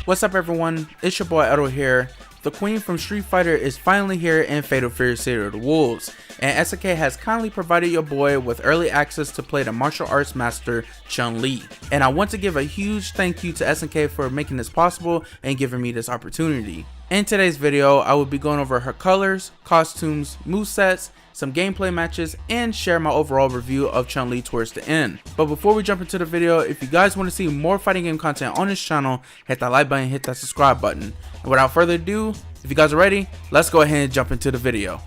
What's up everyone, it's your boy Edo here. The queen from Street Fighter is finally here in Fatal Fury City of the Wolves, and SNK has kindly provided your boy with early access to play the martial arts master Chun Li. And I want to give a huge thank you to SNK for making this possible and giving me this opportunity. In today's video, I will be going over her colors, costumes, movesets, some gameplay matches, and share my overall review of Chun Li towards the end. But before we jump into the video, if you guys want to see more fighting game content on this channel, hit that like button, hit that subscribe button. And without further ado, if you guys are ready, let's go ahead and jump into the video.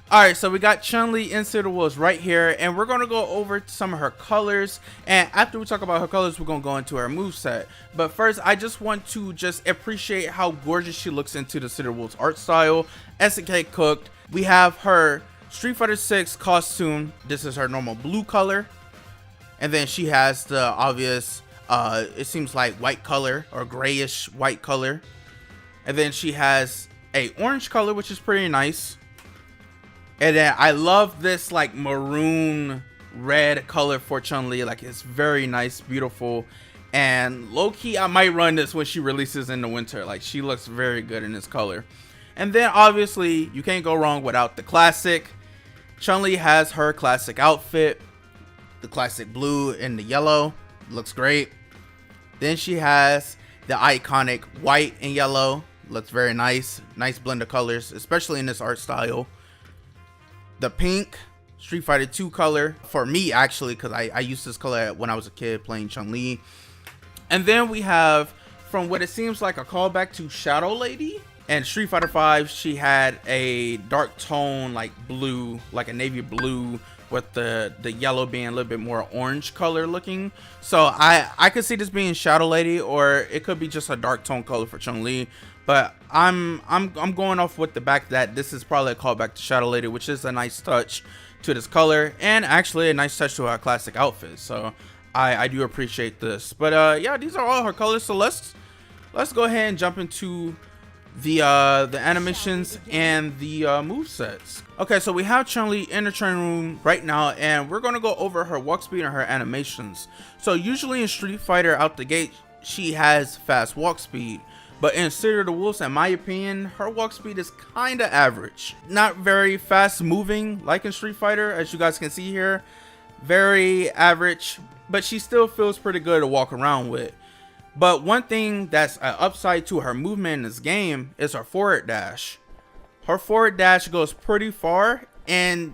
Alright, so we got Chun Li in City of the Wolves right here, and we're going to go over some of her colors, and after we talk about her colors, we're going to go into her moveset. But first, I just want to appreciate how gorgeous she looks into the City of the Wolves art style. SNK cooked. We have her Street Fighter 6 costume. This is her normal blue color, and then she has the obvious, it seems like white color or grayish white color, and then she has a orange color, which is pretty nice. And then I love this like maroon red color for Chun Li. Like, it's very nice, beautiful, and low-key I might run this when she releases in the winter. Like, she looks very good in this color. And then obviously you can't go wrong without the classic. Chun Li has her classic outfit, the classic blue and the yellow, looks great. Then she has the iconic white and yellow, looks very nice blend of colors, especially in this art style. The pink Street Fighter 2 color for me, actually, because I used this color when I was a kid playing Chun Li. And then we have, from what it seems like, a callback to Shadow Lady. And Street Fighter 5, she had a dark tone like blue, like a navy blue, with the yellow being a little bit more orange color looking. So I could see this being Shadow Lady, or it could be just a dark tone color for Chun Li. But I'm going off with the back that this is probably a callback to Shadow Lady, which is a nice touch to this color, and actually a nice touch to her classic outfit. So I do appreciate this. But yeah, these are all her colors. So let's go ahead and jump into the animations and the movesets. Okay, so we have Chun Li in the training room right now, and we're gonna go over her walk speed and her animations. So usually in Street Fighter out the gate, she has fast walk speed. But in City of the Wolves, in my opinion, her walk speed is kind of average. Not very fast moving like in Street Fighter, as you guys can see here. Very average, but she still feels pretty good to walk around with. But one thing that's an upside to her movement in this game is her forward dash. Her forward dash goes pretty far, and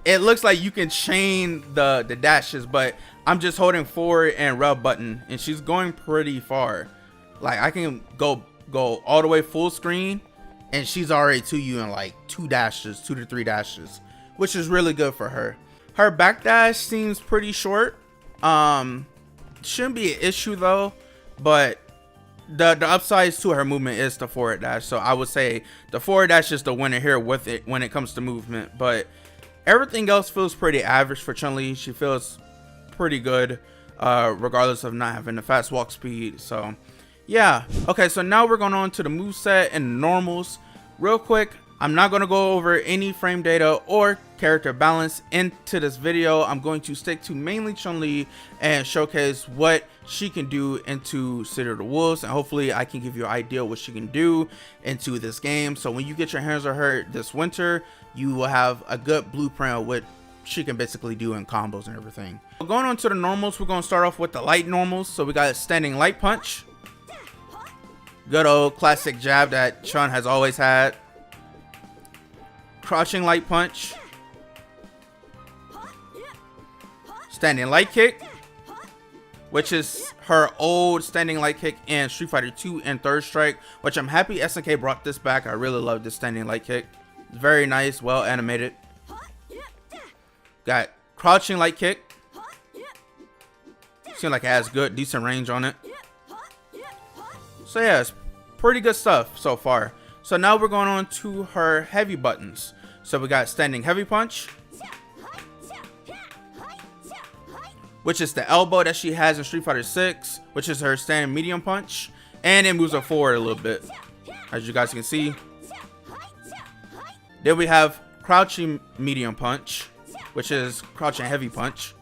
it looks like you can chain the dashes, but I'm just holding forward and rub button, and she's going pretty far. Like, I can go all the way full screen, and she's already to you in like 2 to 3 dashes, which is really good for her. Her backdash seems pretty short. Shouldn't be an issue though, but the upsides to her movement is the forward dash. So I would say the forward dash is the winner here with it when it comes to movement. But everything else feels pretty average for Chun Li. She feels pretty good, regardless of not having the fast walk speed. So yeah. Okay, so now we're going on to the moveset and normals. Real quick, I'm not going to go over any frame data or character balance into this video. I'm going to stick to mainly Chun Li and showcase what she can do into City of the Wolves, and hopefully I can give you an idea what she can do into this game. So when you get your hands on her this winter, you will have a good blueprint of what she can basically do in combos and everything. Going on to the normals, we're going to start off with the light normals. So we got standing light punch. Good old classic jab that Chun has always had. Crouching light punch. Standing light kick, which is her old standing light kick in Street Fighter 2 and Third Strike, which I'm happy SNK brought this back. I really love this standing light kick. It's very nice, well animated. Got crouching light kick. Seems like it has good, decent range on it. So yeah, it's pretty good stuff so far. So now we're going on to her heavy buttons. So we got standing heavy punch, which is the elbow that she has in Street Fighter 6, which is her standing medium punch, and it moves her forward a little bit, as you guys can see. Then we have crouching medium punch, which is crouching heavy punch.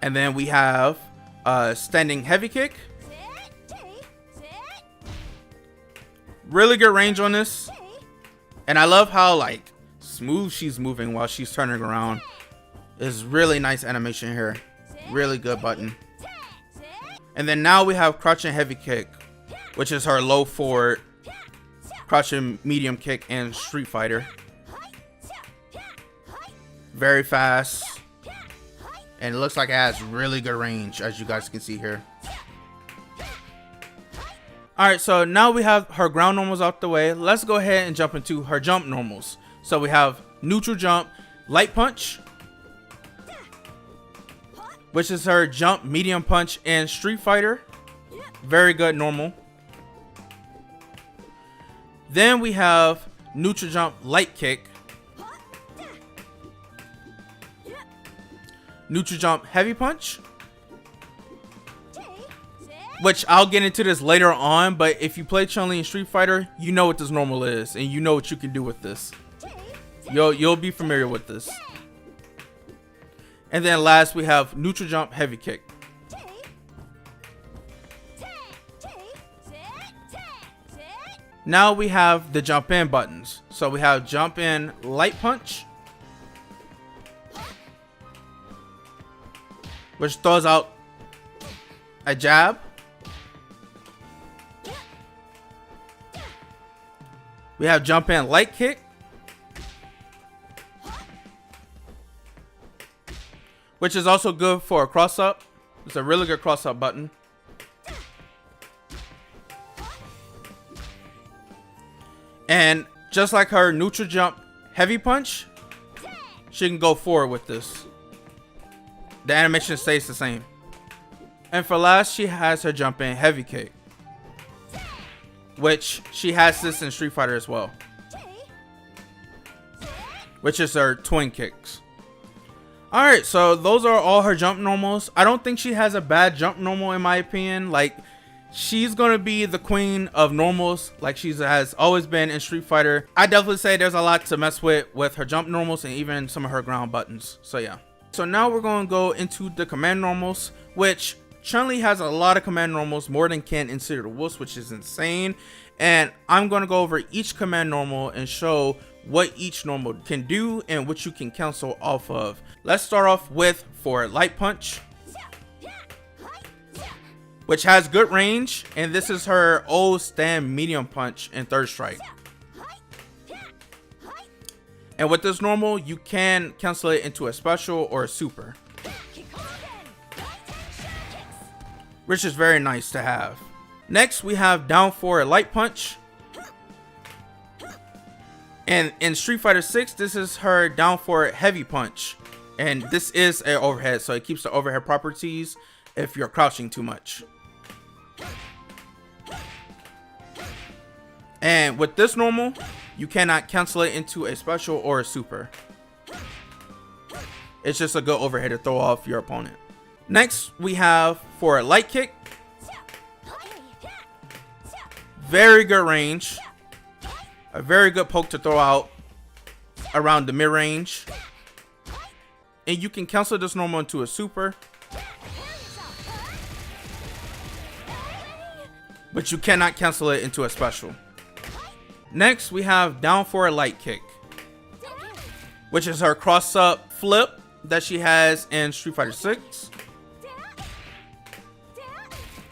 And then we have standing heavy kick. Really good range on this. And I love how like smooth she's moving while she's turning around. It's really nice animation here. Really good button. And then now we have crouching heavy kick, which is her low forward, crouching medium kick in Street Fighter. Very fast. And it looks like it has really good range, as you guys can see here. Alright, so now we have her ground normals out the way. Let's go ahead and jump into her jump normals. So we have neutral jump, light punch, which is her jump medium punch in Street Fighter. Very good normal. Then we have neutral jump, light kick, neutral jump, heavy punch, which I'll get into this later on, but if you play Chun Li in Street Fighter, you know what this normal is, and you know what you can do with this. You'll be familiar with this. And then last we have neutral jump, heavy kick. Now we have the jump in buttons. So we have jump in, light punch, which throws out a jab. We have jump in, light kick, which is also good for a cross up. It's a really good cross up button. And just like her neutral jump, heavy punch, she can go forward with this. The animation stays the same. And for last, she has her jump in, heavy kick, which she has this in Street Fighter as well, which is her twin kicks. Alright, so those are all her jump normals. I don't think she has a bad jump normal in my opinion. Like, she's gonna be the queen of normals like she has always been in Street Fighter. I definitely say there's a lot to mess with her jump normals and even some of her ground buttons. So yeah. So now we're gonna go into the command normals, which Chun Li has a lot of command normals, more than Ken in City of the Wolves, which is insane. And I'm gonna go over each command normal and show what each normal can do and what you can cancel off of. Let's start off with for light punch, which has good range, and this is her old stand medium punch in third strike. And with this normal, you can cancel it into a special or a super, which is very nice to have. Next, we have down forward light punch. And in Street Fighter 6, this is her down forward heavy punch. And this is an overhead, so it keeps the overhead properties if you're crouching too much. And with this normal, you cannot cancel it into a special or a super. It's just a good overhead to throw off your opponent. Next, we have for a light kick. Very good range. A very good poke to throw out around the mid-range. And you can cancel this normal into a super, but you cannot cancel it into a special. Next, we have down forward light kick, which is her cross-up flip that she has in Street Fighter 6.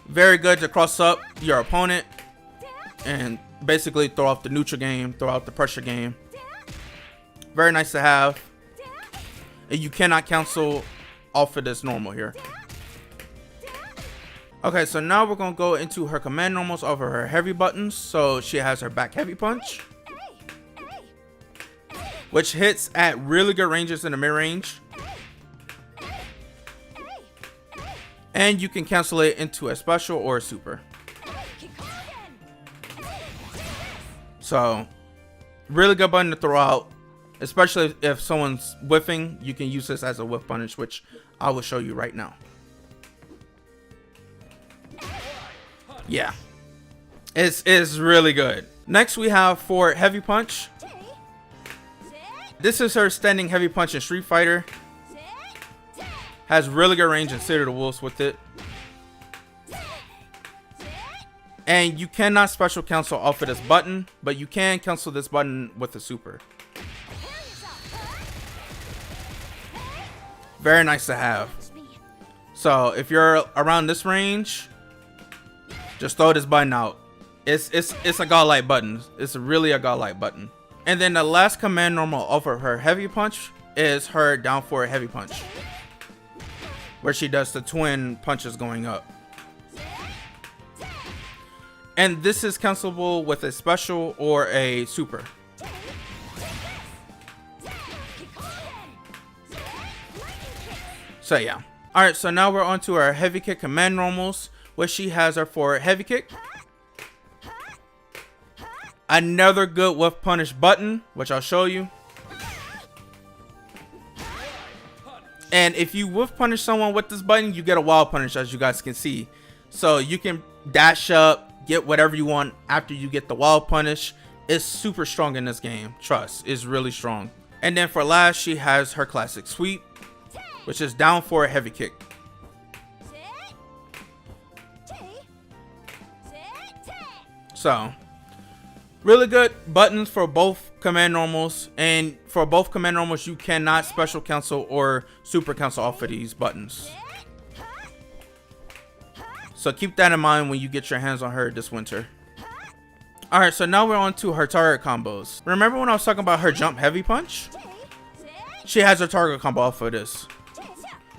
Very good to cross up your opponent and basically throw off the neutral game, throw out the pressure game. Very nice to have. And you cannot cancel off of this normal here. Okay, so now we're going to go into her command normals over her heavy buttons. So she has her back heavy punch, which hits at really good ranges in the mid-range. And you can cancel it into a special or a super. So, really good button to throw out. Especially if someone's whiffing, you can use this as a whiff punish, which I will show you right now. Yeah, it's really good. Next, we have for heavy punch. This is her standing heavy punch in Street Fighter. Has really good range in City of the Wolves with it. And you cannot special cancel off of this button, but you can cancel this button with a super. Very nice to have. So if you're around this range, just throw this button out. It's a godlike button. It's really a godlike button. And then the last command normal off of her heavy punch is her down forward heavy punch, where she does the twin punches going up. And this is cancelable with a special or a super. So yeah. Alright, so now we're on to our heavy kick command normals, where she has her forward heavy kick. Another good whiff punish button, which I'll show you. And if you whiff punish someone with this button, you get a wild punish, as you guys can see. So you can dash up, get whatever you want after you get the wild punish. It's super strong in this game. Trust, it's really strong. And then for last, she has her classic sweep, which is down for a heavy kick. So, really good buttons for both command normals. And for both command normals, you cannot special cancel or super cancel off of these buttons. So keep that in mind when you get your hands on her this winter. Alright, so now we're on to her target combos. Remember when I was talking about her jump heavy punch? She has her target combo off of this.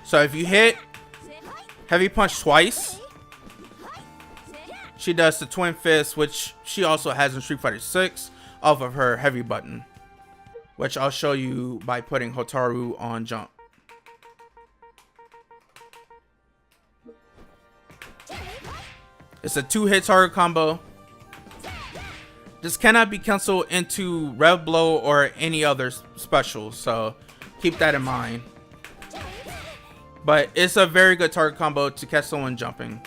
So if you hit heavy punch twice, she does the twin fist, which she also has in Street Fighter 6 off of her heavy button, which I'll show you by putting Hotaru on jump. It's a 2-hit target combo. This cannot be canceled into Rev Blow or any other special, so keep that in mind. But it's a very good target combo to catch someone jumping.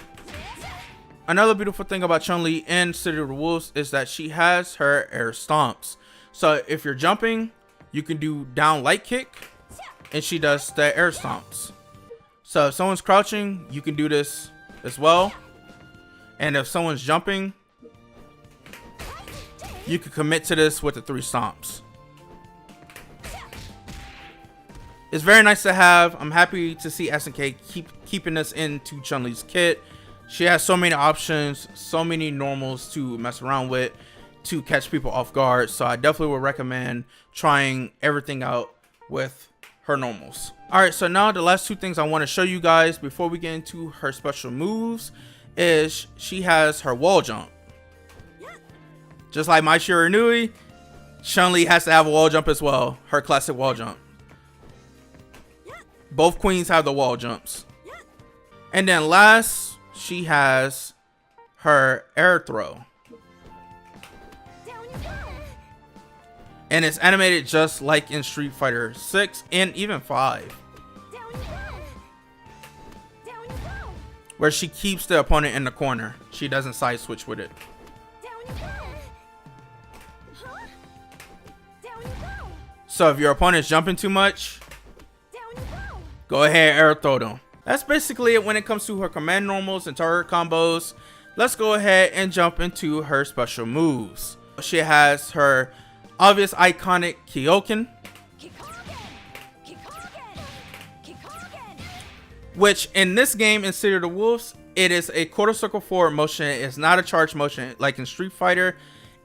Another beautiful thing about Chun Li in City of the Wolves is that she has her air stomps. So if you're jumping, you can do down light kick, and she does the air stomps. So if someone's crouching, you can do this as well. And if someone's jumping, you can commit to this with the 3 stomps. It's very nice to have. I'm happy to see SNK keeping this into Chun Li's kit. She has so many options, so many normals to mess around with to catch people off guard. So I definitely would recommend trying everything out with her normals. Alright, so now the last 2 things I want to show you guys before we get into her special moves is she has her wall jump. Just like Mai Shiranui, Chun Li has to have a wall jump as well. Her classic wall jump. Both queens have the wall jumps. And then last, she has her air throw. And it's animated just like in Street Fighter 6 and even 5. Where she keeps the opponent in the corner. She doesn't side switch with it. So if your opponent's jumping too much, go ahead and air throw them. That's basically it when it comes to her command normals and target combos. Let's go ahead and jump into her special moves. She has her obvious iconic Kyoken, which in this game in City of the Wolves, it is a quarter circle forward motion. It's not a charge motion like in Street Fighter.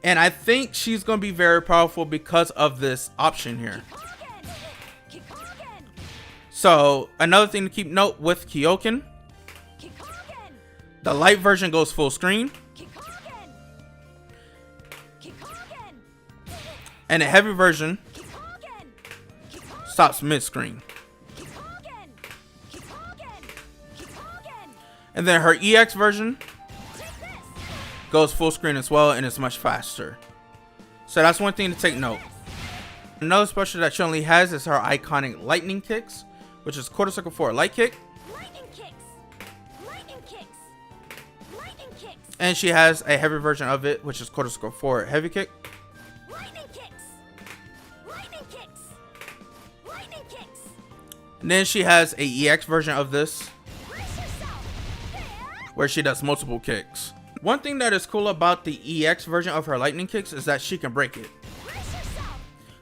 And I think she's going to be very powerful because of this option here. So another thing to keep note with Kyoken, the light version goes full screen, and the heavy version stops mid screen. And then her EX version goes full screen as well, and it's much faster. So that's one thing to take note. Another special that Chun Li has is her iconic lightning kicks, which is quarter circle forward light kick. And she has a heavy version of it, which is quarter circle forward heavy kick. And then she has a EX version of this, where she does multiple kicks. One thing that is cool about the EX version of her lightning kicks is that she can break it.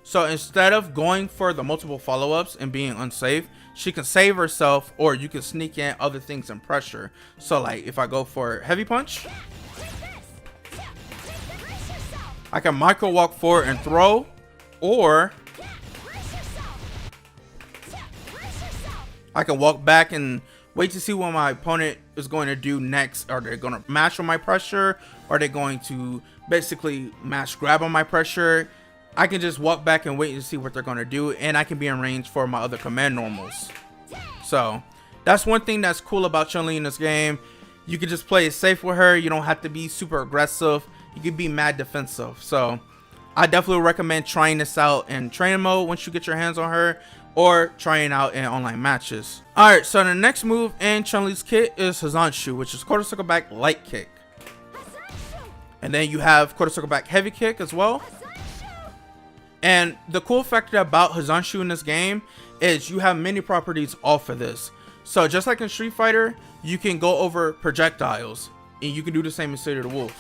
So instead of going for the multiple follow-ups and being unsafe, she can save herself, or you can sneak in other things and pressure. So like if I go for heavy punch, I can micro walk forward and throw, or I can walk back and wait to see what my opponent is going to do next. Are they going to mash on my pressure? Are they going to basically mash grab on my pressure? I can just walk back and wait to see what they're going to do, and I can be in range for my other command normals. So that's one thing that's cool about Chun Li in this game. You can just play it safe with her. You don't have to be super aggressive. You can be mad defensive. So I definitely recommend trying this out in training mode once you get your hands on her, or trying out in online matches. Alright, so the next move in Chun Li's kit is Hazanshu, which is quarter circle back light kick. And then you have quarter circle back heavy kick as well. And the cool factor about Hazanshu in this game is you have many properties off of this. So just like in Street Fighter, you can go over projectiles, and you can do the same in City of the Wolves.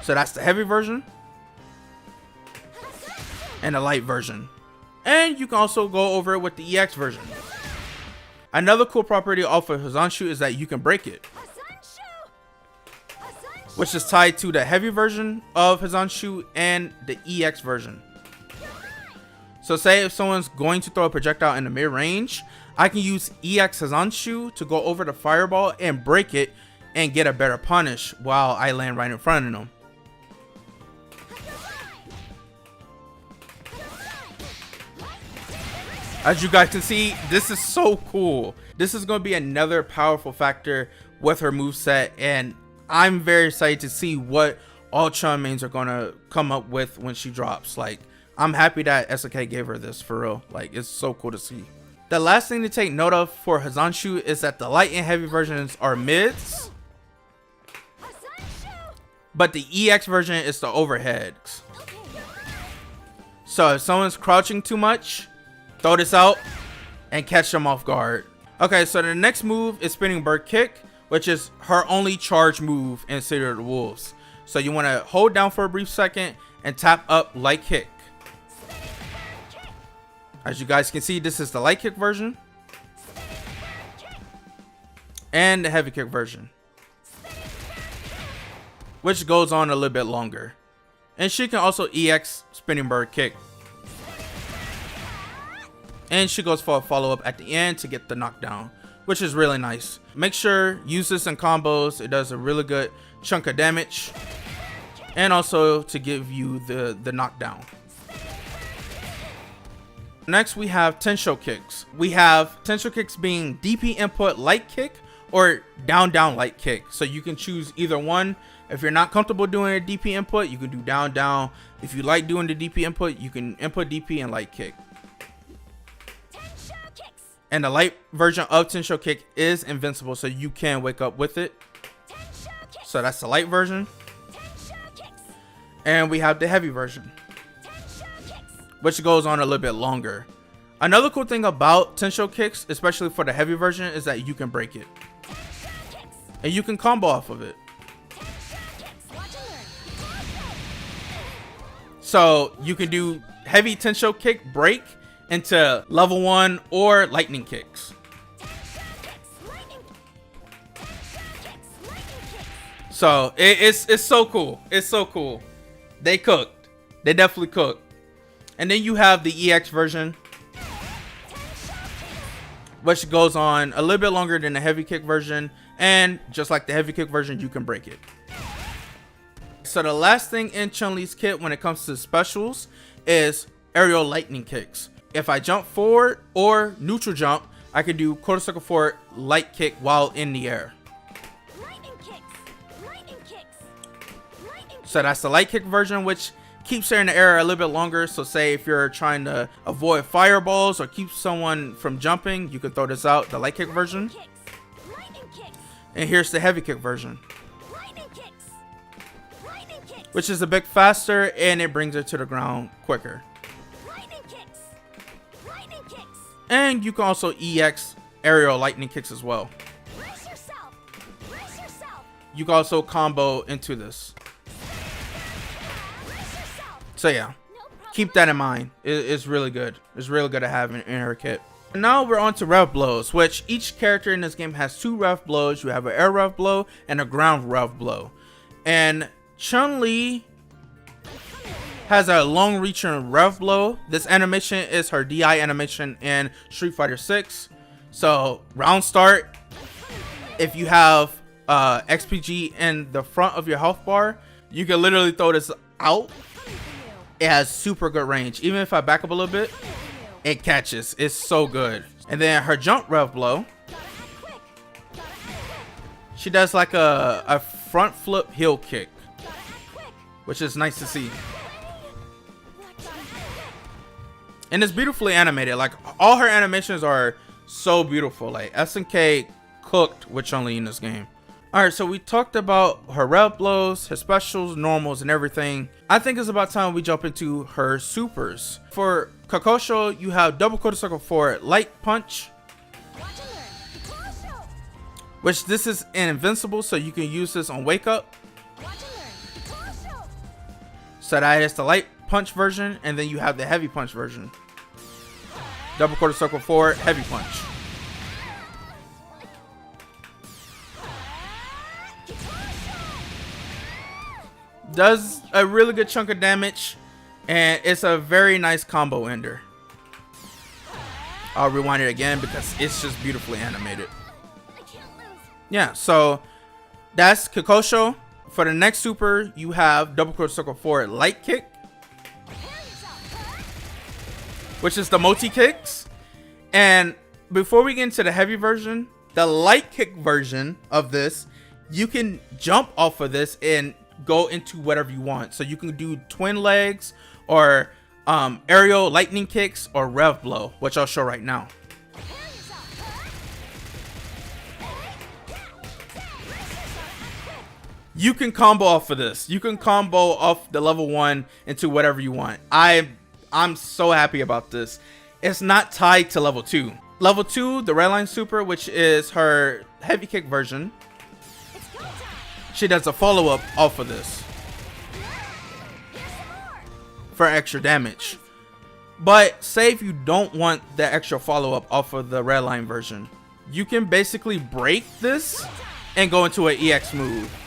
So that's the heavy version and the light version. And you can also go over it with the EX version. Another cool property off of Hazanshu is that you can break it, which is tied to the heavy version of Hazanshu and the EX version. So say if someone's going to throw a projectile in the mid range, I can use EX Hazanshu to go over the fireball and break it and get a better punish while I land right in front of them. As you guys can see, this is so cool. This is going to be another powerful factor with her moveset, and I'm very excited to see what all Chun mains are going to come up with when she drops. Like, I'm happy that SNK gave her this, for real. Like, it's so cool to see. The last thing to take note of for Hazanshu is that the light and heavy versions are mids, but the EX version is the overheads. So if someone's crouching too much, throw this out and catch them off guard. Okay, so the next move is spinning bird kick, which is her only charge move in City of the Wolves. So you want to hold down for a brief second and tap up light kick. As you guys can see, this is the light kick version and the heavy kick version, which goes on a little bit longer. And she can also EX spinning bird kick. And she goes for a follow-up at the end to get the knockdown, which is really nice. Make sure use this in combos. It does a really good chunk of damage, and also to give you the knockdown. Next, we have Tensho kicks. We have Tensho kicks being DP input light kick or down light kick. So you can choose either one. If you're not comfortable doing a DP input, you can do down. If you like doing the DP input, you can input DP and light kick. And the light version of Tensho kick is invincible, so you can wake up with it. So that's the light version. And we have the heavy version, which goes on a little bit longer. Another cool thing about Tensho kicks, especially for the heavy version, is that you can break it. And you can combo off of it. So you can do heavy Tensho kick break into level 1 or lightning kicks. So it's so cool. It's so cool. They cooked. They definitely cooked. And then you have the EX version, which goes on a little bit longer than the heavy kick version, and just like the heavy kick version, you can break it. So the last thing in Chun Li's kit when it comes to specials is aerial lightning kicks. If I jump forward or neutral jump, I can do quarter circle forward light kick while in the air. So that's the light kick version, which keeps her in the air a little bit longer. So say if you're trying to avoid fireballs or keep someone from jumping, you can throw this out, the light kick version. And here's the heavy kick version, which is a bit faster and it brings her to the ground quicker. And you can also EX aerial lightning kicks as well. you can also combo into this. So yeah, keep that in mind. It's really good. It's really good to have in her kit. And now we're on to rev blows, which each character in this game has 2 rev blows. You have an air rev blow and a ground rev blow. And Chun Li has a long reaching rev blow. This animation is her DI animation in Street Fighter 6. So round start, if you have XPG in the front of your health bar, you can literally throw this out. It has super good range. Even if I back up a little bit, it catches. It's so good. And then her jump rev blow, she does like a front flip heel kick, which is nice to see. And it's beautifully animated. Like, all her animations are so beautiful. Like, SNK cooked with Chun Li in this game. Alright, so we talked about her rev blows, her specials, normals, and everything. I think it's about time we jump into her supers. For Kakosho, you have double quarter circle for light punch, which this is an invincible, so you can use this on wake up. So that is the light punch version, and then you have the heavy punch version. Double quarter circle forward, heavy punch. Does a really good chunk of damage, and it's a very nice combo ender. I'll rewind it again because it's just beautifully animated. Yeah, so that's Kakosho. For the next super, you have double quarter circle forward light kick, which is the multi kicks. And before we get into the heavy version, the light kick version of this, you can jump off of this and go into whatever you want. So you can do twin legs or aerial lightning kicks or rev blow, which I'll show right now. You can combo off of this. You can combo off the level 1 into whatever you want. I'm so happy about this. It's not tied to level 2. Level 2, the Redline Super, which is her heavy kick version, she does a follow-up off of this for extra damage. But say if you don't want the extra follow-up off of the Redline version, you can basically break this and go into an EX move.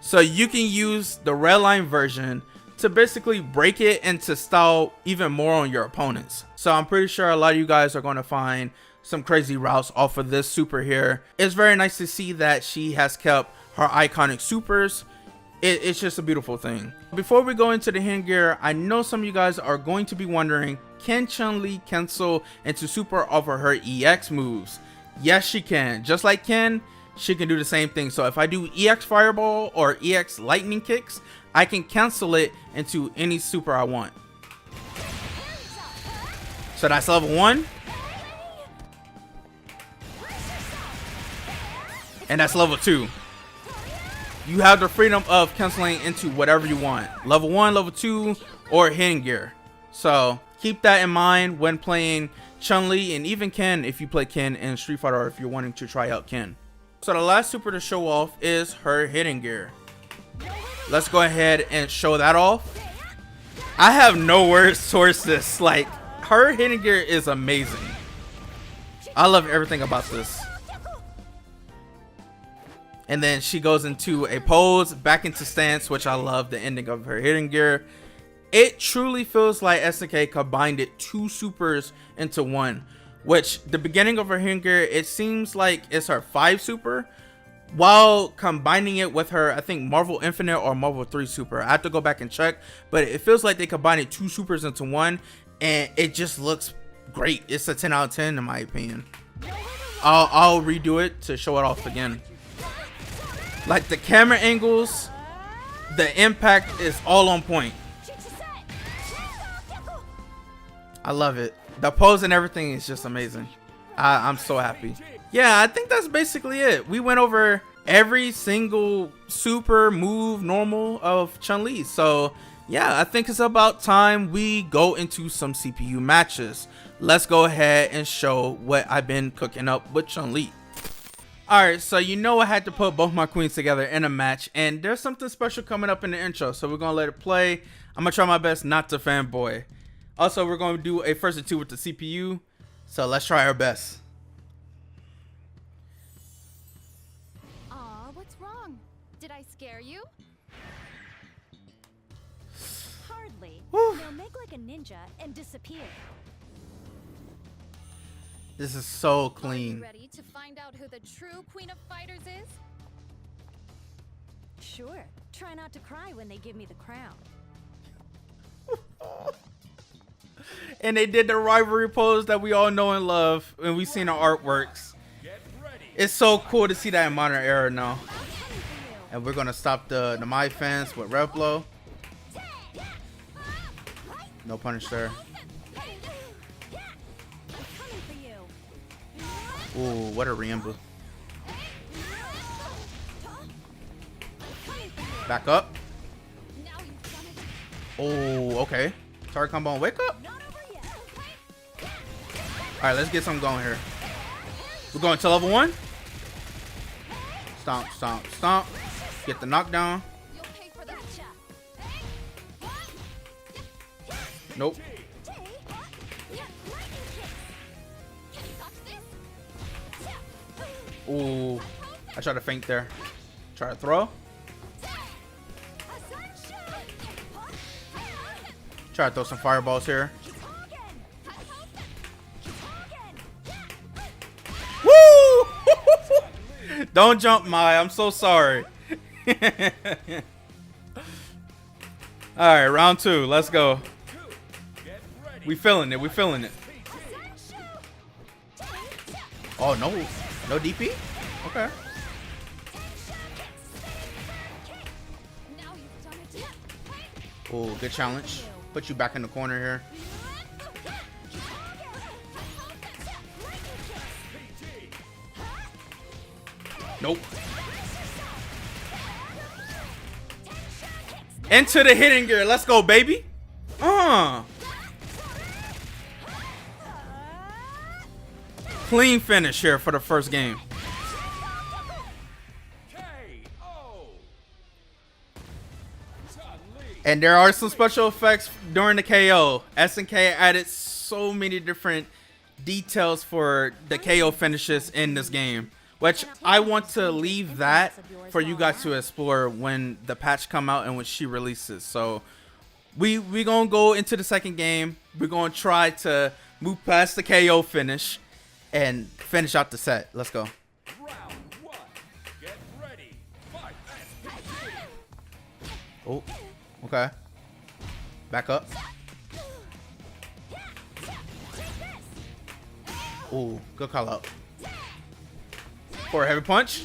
So you can use the Redline version to basically break it and to style even more on your opponents. So I'm pretty sure a lot of you guys are going to find some crazy routes off of this super here. It's very nice to see that she has kept her iconic supers. It's just a beautiful thing. Before we go into the hand gear, I know some of you guys are going to be wondering, can Chun Li cancel into super off of her EX moves? Yes, she can. Just like Ken, she can do the same thing. So if I do EX fireball or EX lightning kicks, I can cancel it into any super I want. So that's level 1. And that's level 2. You have the freedom of canceling into whatever you want. Level 1, level 2, or hidden gear. So keep that in mind when playing Chun Li, and even Ken if you play Ken in Street Fighter, or if you're wanting to try out Ken. So the last super to show off is her hidden gear. Let's go ahead and show that off. I have no words towards this. Like, her hidden gear is amazing. I love everything about this. And then she goes into a pose, back into stance, which I love the ending of her hidden gear. It truly feels like SNK combined it 2 supers into 1, which the beginning of her hidden gear, it seems like it's her 5 super, while combining it with her, I think, Marvel Infinite or Marvel 3 super. I have to go back and check, but it feels like they combined 2 supers into 1, and it just looks great. It's a 10 out of 10 in my opinion. I'll redo it to show it off again. Like, the camera angles, the impact is all on point. I love it. The pose and everything is just amazing. I'm so happy. Yeah, I think that's basically it. We went over every single super move normal of Chun Li. So yeah, I think it's about time we go into some CPU matches. let's go ahead and show what I've been cooking up with Chun Li. Alright, so you know I had to put both my queens together in a match, and there's something special coming up in the intro, so we're gonna let it play. I'm gonna try my best not to fanboy. Also, we're gonna do a first and two with the CPU, so let's try our best. Aw, what's wrong? Did I scare you? Hardly. Whew. Now make like a ninja and disappear. This is so Are clean. you ready to find out who the true Queen of Fighters is? Sure. Try not to cry when they give me the crown. And they did the rivalry pose that we all know and love, and we've seen the artworks. It's so cool to see that in modern era now. And we're gonna stop the my fans with Rev Blow. No punish there. Ooh, what a Riembu. Back up. Oh, okay. Target combo and wake up. Alright, let's get something going here. We're going to level 1. Stomp, stomp, stomp. Get the knockdown. Nope. Ooh, I tried to feint there. Try to throw. Try to throw some fireballs here. Woo! Don't jump, Mai. I'm so sorry. Alright, round 2. Let's go. We feeling it. We feeling it. Oh, no. No DP? Okay. Oh, good challenge. Put you back in the corner here. Nope. Into the hidden gear. Let's go, baby. Clean finish here for the first game. And there are some special effects during the KO. SNK added so many different details for the KO finishes in this game, which I want to leave that for you guys to explore when the patch come out and when she releases. So we gonna go into the second game. We're gonna try to move past the KO finish and finish out the set. Let's go. Round 1. Get ready. Fight. Oh, okay. Back up. Oh, good call out. For a heavy punch.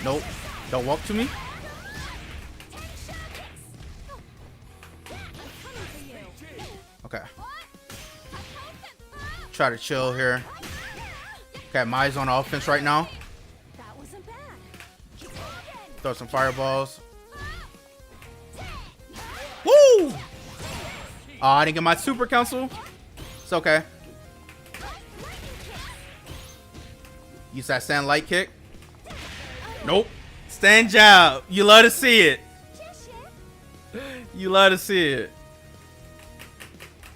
Nope. Don't walk to me. Okay. Try to chill here. Okay, Mai's on offense right now. That wasn't bad. Throw some fireballs. Woo! Oh, I didn't get my super council. It's okay. Use that stand light kick. Nope. Stand jab. You love to see it. You love to see it.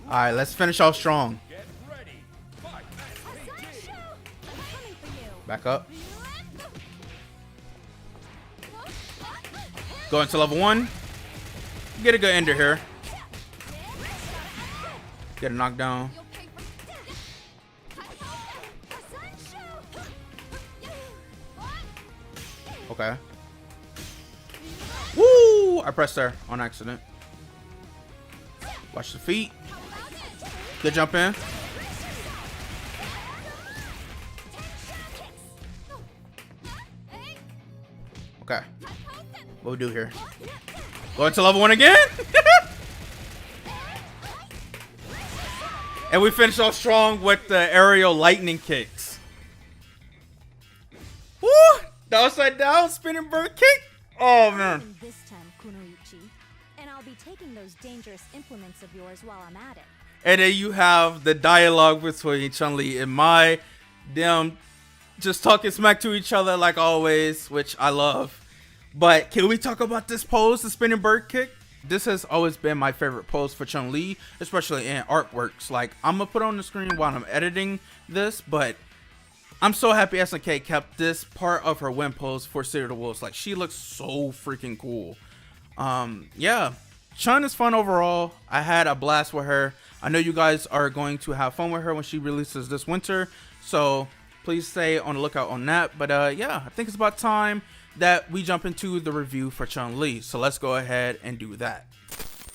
Alright, let's finish off strong. Get ready. Fight. Back up. Go into level 1. Get a good ender here. Get a knockdown. Okay. Woo! I pressed there on accident. Watch the feet. Good jump in. Okay. What we do here? Go into level 1 again. And we finish off strong with the aerial lightning kicks. Woo! The upside down spinning bird kick. Oh man. This time, Kunoichi. And I'll be taking those dangerous implements of yours while I'm at it. And then you have the dialogue between Chun Li and Mai, them just talking smack to each other like always, which I love. But can we talk about this pose, the spinning bird kick? This has always been my favorite pose for Chun Li, especially in artworks. Like, I'm gonna put on the screen while I'm editing this, but I'm so happy SNK kept this part of her win pose for City of the Wolves. Like, she looks so freaking cool. Yeah, Chun is fun overall. I had a blast with her. I know you guys are going to have fun with her when she releases this winter, so please stay on the lookout on that. But yeah, I think it's about time that we jump into the review for Chun Li, so let's go ahead and do that.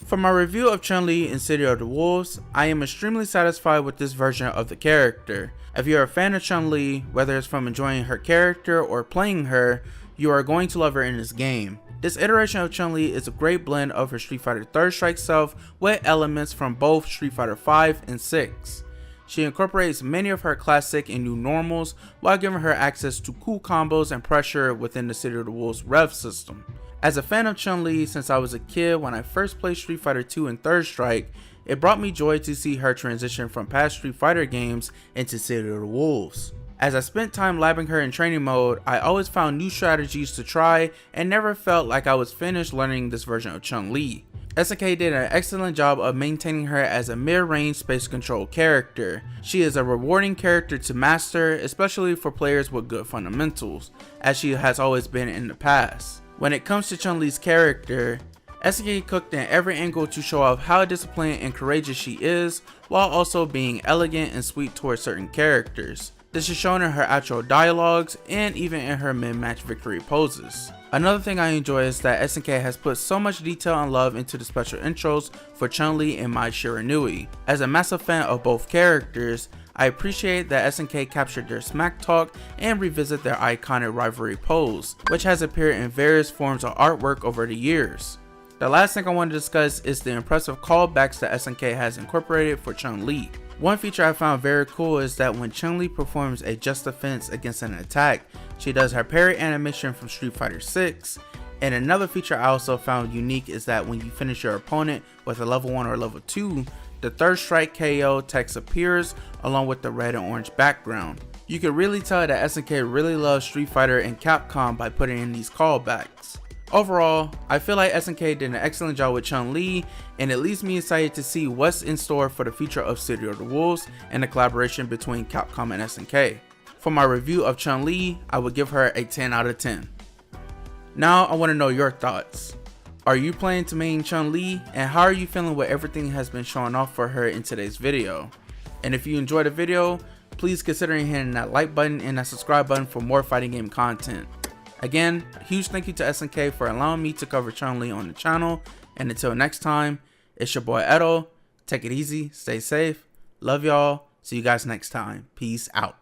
For my review of Chun Li in City of the Wolves, I am extremely satisfied with this version of the character. If you're a fan of Chun Li, whether it's from enjoying her character or playing her, you are going to love her in this game. This iteration of Chun Li is a great blend of her Street Fighter 3rd Strike self with elements from both Street Fighter 5 and 6. She incorporates many of her classic and new normals while giving her access to cool combos and pressure within the City of the Wolves rev system. As a fan of Chun Li since I was a kid when I first played Street Fighter 2 and 3rd Strike, it brought me joy to see her transition from past Street Fighter games into City of the Wolves. As I spent time labbing her in training mode, I always found new strategies to try and never felt like I was finished learning this version of Chun Li. SNK did an excellent job of maintaining her as a mid-range space control character. She is a rewarding character to master, especially for players with good fundamentals, as she has always been in the past. When it comes to Chun Li's character, SNK cooked in every angle to show off how disciplined and courageous she is, while also being elegant and sweet towards certain characters. This is shown in her actual dialogues and even in her mid-match victory poses. Another thing I enjoy is that SNK has put so much detail and love into the special intros for Chun Li and Mai Shiranui. As a massive fan of both characters, I appreciate that SNK captured their smack talk and revisit their iconic rivalry pose, which has appeared in various forms of artwork over the years. The last thing I want to discuss is the impressive callbacks that SNK has incorporated for Chun Li. One feature I found very cool is that when Chun Li performs a just defense against an attack, she does her parry animation from Street Fighter 6. And another feature I also found unique is that when you finish your opponent with a level 1 or level 2, the 3rd Strike KO text appears along with the red and orange background. You can really tell that SNK really loves Street Fighter and Capcom by putting in these callbacks. Overall, I feel like SNK did an excellent job with Chun Li, and it leaves me excited to see what's in store for the future of City of the Wolves and the collaboration between Capcom and SNK. For my review of Chun Li, I would give her a 10 out of 10. Now I want to know your thoughts. Are you planning to main Chun Li, and how are you feeling with everything has been shown off for her in today's video? And if you enjoyed the video, please consider hitting that like button and that subscribe button for more fighting game content. Again, a huge thank you to SNK for allowing me to cover Chun Li on the channel, and until next time, it's your boy Edo. Take it easy, stay safe, love y'all, see you guys next time, peace out.